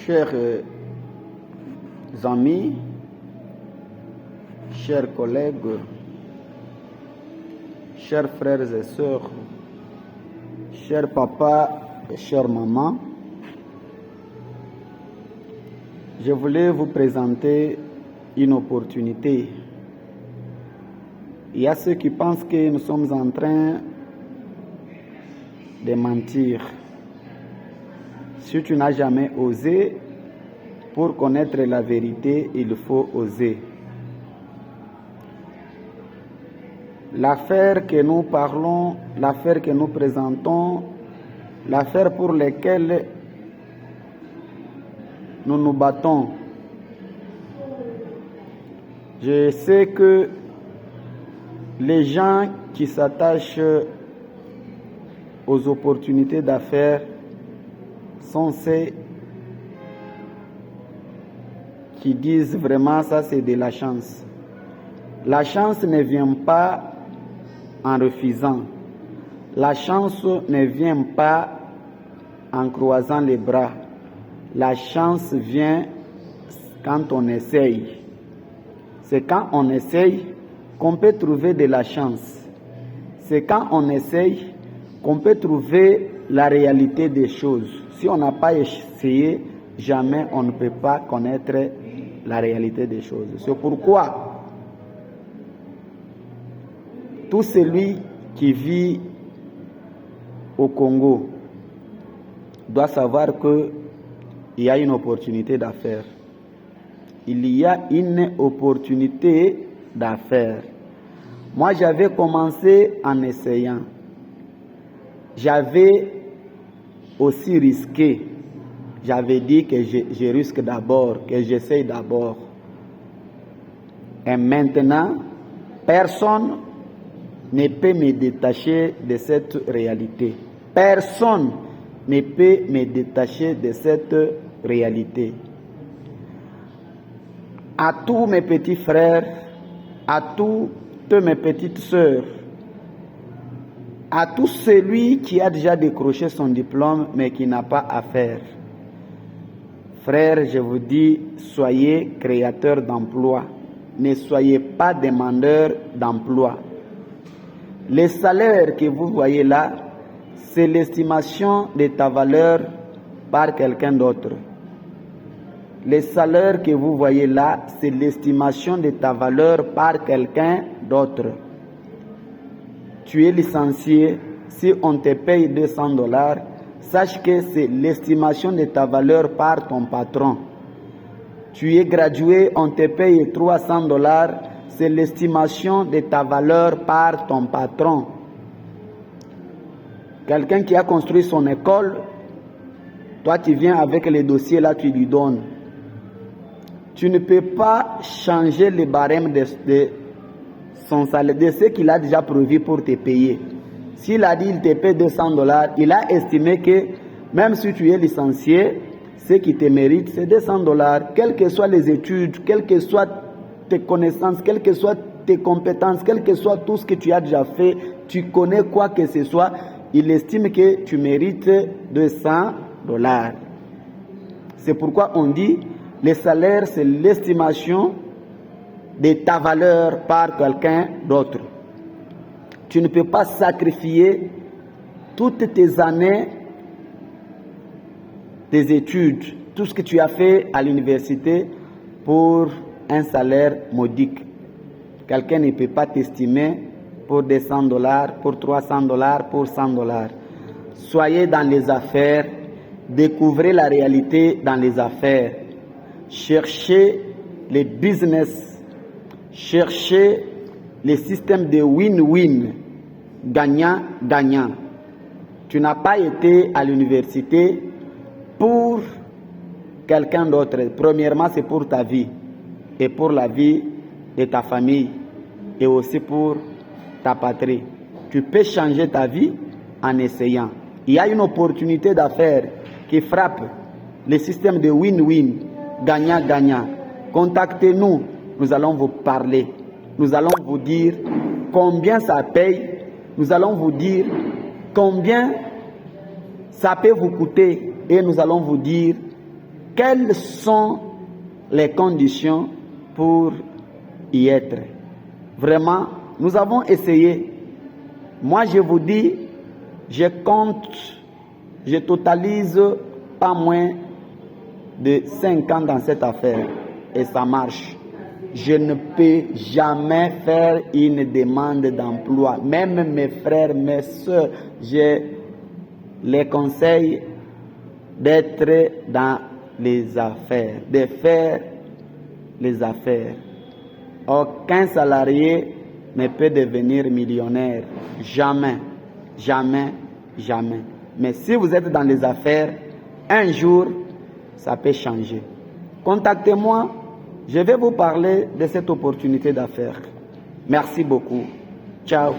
Chers amis, chers collègues, chers frères et sœurs, chers papas et chères mamans, je voulais vous présenter une opportunité. Il y a ceux qui pensent que nous sommes en train de mentir. Si tu n'as jamais osé, pour connaître la vérité, il faut oser. L'affaire que nous parlons, l'affaire que nous présentons, l'affaire pour laquelle nous nous battons, je sais que les gens qui s'attachent aux opportunités d'affaires sont ceux qui disent vraiment ça c'est de la chance. La chance ne vient pas en refusant. La chance ne vient pas en croisant les bras. La chance vient quand on essaye. C'est quand on essaye qu'on peut trouver de la chance. C'est quand on essaye qu'on peut trouver la réalité des choses. Si on n'a pas essayé, jamais on ne peut pas connaître la réalité des choses. C'est pourquoi tout celui qui vit au Congo doit savoir qu'il y a une opportunité d'affaires. Il y a une opportunité d'affaires. Moi, j'avais commencé en essayant. J'avais aussi risqué. J'avais dit que je risque d'abord, que j'essaye d'abord. Et maintenant, personne ne peut me détacher de cette réalité. Personne ne peut me détacher de cette réalité. À tous mes petits frères, à toutes mes petites sœurs, à tout celui qui a déjà décroché son diplôme mais qui n'a pas à faire. Frères, je vous dis, soyez créateurs d'emplois. Ne soyez pas demandeurs d'emploi. Les salaires que vous voyez là, c'est l'estimation de ta valeur par quelqu'un d'autre. Les salaires que vous voyez là, c'est l'estimation de ta valeur par quelqu'un d'autre. Tu es licencié, si on te paye $200, sache que c'est l'estimation de ta valeur par ton patron. Tu es gradué, on te paye $300, c'est l'estimation de ta valeur par ton patron. Quelqu'un qui a construit son école, toi tu viens avec les dossiers là, tu lui donnes. Tu ne peux pas changer le barème de son salaire, de ce qu'il a déjà prévu pour te payer. S'il a dit qu'il te paie $200, il a estimé que même si tu es licencié, ce qui te mérite, c'est $200. Quelles que soient les études, quelles que soient tes connaissances, quelles que soient tes compétences, quel que soit tout ce que tu as déjà fait, tu connais quoi que ce soit, il estime que tu mérites $200. C'est pourquoi on dit, le salaire, c'est l'estimation de ta valeur par quelqu'un d'autre. Tu ne peux pas sacrifier toutes tes années, tes études, tout ce que tu as fait à l'université pour un salaire modique. Quelqu'un ne peut pas t'estimer pour $200, pour $300, pour $100. Soyez dans les affaires, découvrez la réalité dans les affaires. Cherchez les business, cherchez les systèmes de win-win, gagnant-gagnant. Tu n'as pas été à l'université pour quelqu'un d'autre. Premièrement, c'est pour ta vie et pour la vie de ta famille et aussi pour ta patrie. Tu peux changer ta vie en essayant. Il y a une opportunité d'affaires qui frappe le système de win-win, gagnant-gagnant. Contactez-nous, nous allons vous parler. Nous allons vous dire combien ça paye. Nous allons vous dire combien ça peut vous coûter. Et nous allons vous dire Quelles sont les conditions pour y être? Vraiment, nous avons essayé. Moi, je vous dis, je totalise pas moins de 5 ans dans cette affaire et ça marche. Je ne peux jamais faire une demande d'emploi. Même mes frères, mes soeurs, je les conseille d'être dans les affaires, de faire les affaires. Aucun salarié ne peut devenir millionnaire. Jamais, jamais, jamais. Mais si vous êtes dans les affaires, un jour, ça peut changer. Contactez-moi, je vais vous parler de cette opportunité d'affaires. Merci beaucoup. Ciao.